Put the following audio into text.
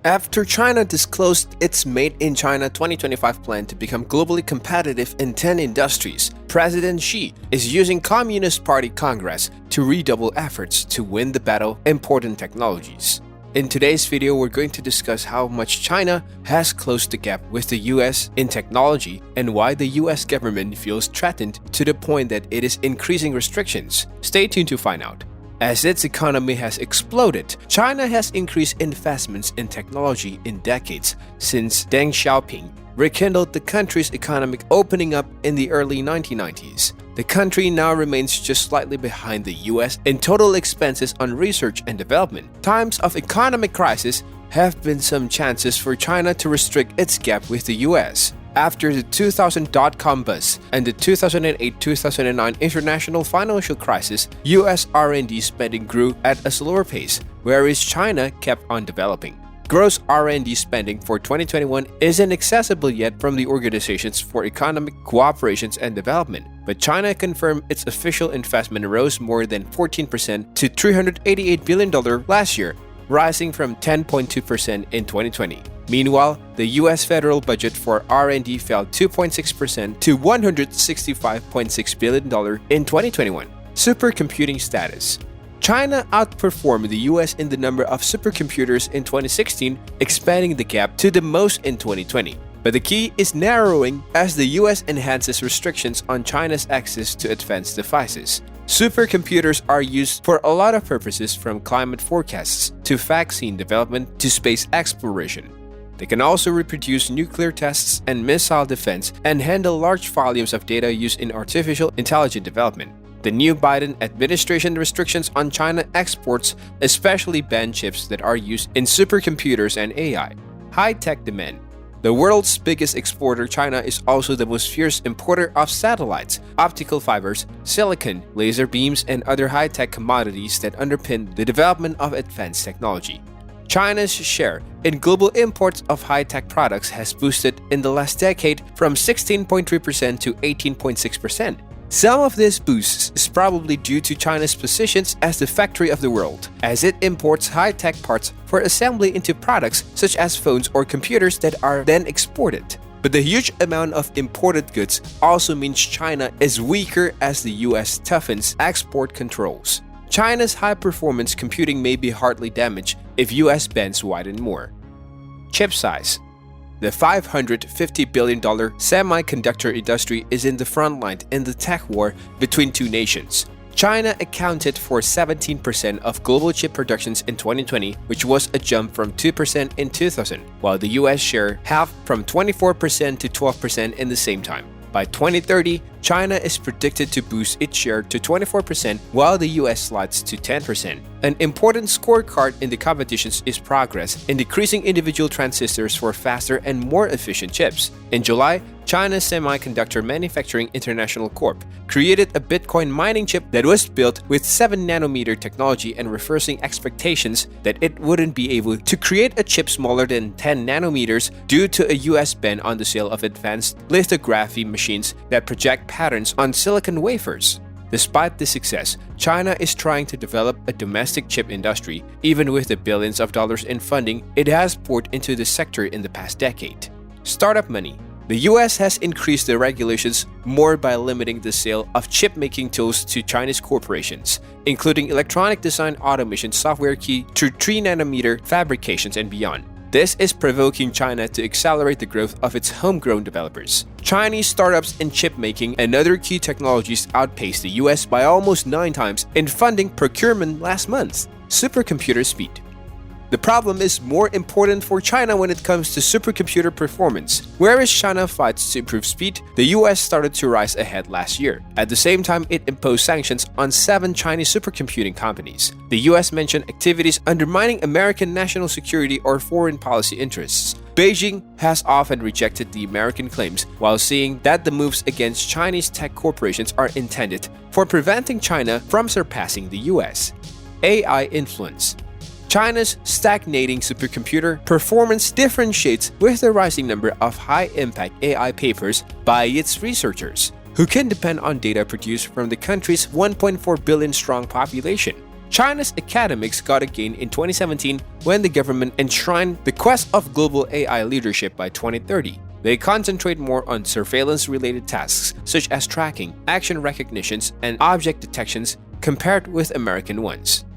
After China disclosed its Made in China 2025 plan to become globally competitive in 10 industries, President Xi is using Communist Party Congress to redouble efforts to win the battle important technologies. In today's video, we're going to discuss how much China has closed the gap with the US in technology and why the US government feels threatened to the point that it is increasing restrictions. Stay tuned to find out. As its economy has exploded, China has increased investments in technology in decades since Deng Xiaoping rekindled the country's economic opening up in the early 1990s. The country now remains just slightly behind the US in total expenses on research and development. Times of economic crisis have been some chances for China to restrict its gap with the US. After the 2000 dot-com bust and the 2008-2009 international financial crisis, US R&D spending grew at a slower pace, whereas China kept on developing. Gross R&D spending for 2021 isn't accessible yet from the Organizations for Economic Cooperation and Development, but China confirmed its official investment rose more than 14% to $388 billion last year, rising from 10.2% in 2020. Meanwhile, the US federal budget for R&D fell 2.6% to $165.6 billion in 2021. Supercomputing status. China outperformed the US in the number of supercomputers in 2016, expanding the gap to the most in 2020. But the key is narrowing as the US enhances restrictions on China's access to advanced devices. Supercomputers are used for a lot of purposes, from climate forecasts to vaccine development to space exploration. They can also reproduce nuclear tests and missile defense and handle large volumes of data used in artificial intelligence development. The new Biden administration restrictions on China exports especially ban chips that are used in supercomputers and AI. High-tech demand. The world's biggest exporter, China is also the most fierce importer of satellites, optical fibers, silicon, laser beams, and other high-tech commodities that underpin the development of advanced technology. China's share in global imports of high-tech products has boosted in the last decade from 16.3% to 18.6%. Some of this boost is probably due to China's positions as the factory of the world, as it imports high-tech parts for assembly into products such as phones or computers that are then exported. But the huge amount of imported goods also means China is weaker as the US toughens export controls. China's high-performance computing may be hardly damaged if US bans widen more. Chip size. The $550 billion semiconductor industry is in the front line in the tech war between two nations. China accounted for 17% of global chip productions in 2020, which was a jump from 2% in 2000, while the US share halved from 24% to 12% in the same time. By 2030, China is predicted to boost its share to 24%, while the US slides to 10%. An important scorecard in the competitions is progress in decreasing individual transistors for faster and more efficient chips. In July, China's Semiconductor Manufacturing International Corp. created a Bitcoin mining chip that was built with 7nm technology and reversing expectations that it wouldn't be able to create a chip smaller than 10 nanometers due to a US ban on the sale of advanced lithography machines that project patterns on silicon wafers. Despite this success, China is trying to develop a domestic chip industry, even with the billions of dollars in funding it has poured into the sector in the past decade. Startup money. The US has increased the regulations more by limiting the sale of chip-making tools to Chinese corporations, including electronic design automation software key to 3nm fabrications and beyond. This is provoking China to accelerate the growth of its homegrown developers. Chinese startups in chip making and other key technologies outpaced the US by almost 9 times in funding procurement last month. Supercomputer speed. The problem is more important for China when it comes to supercomputer performance. Whereas China fights to improve speed, the US started to rise ahead last year. At the same time, it imposed sanctions on 7 Chinese supercomputing companies. The US mentioned activities undermining American national security or foreign policy interests. Beijing has often rejected the American claims, while saying that the moves against Chinese tech corporations are intended for preventing China from surpassing the US. AI influence. China's stagnating supercomputer performance differentiates with the rising number of high-impact AI papers by its researchers, who can depend on data produced from the country's 1.4 billion-strong population. China's academics got a gain in 2017 when the government enshrined the quest of global AI leadership by 2030. They concentrate more on surveillance-related tasks such as tracking, action recognitions, and object detections compared with American ones.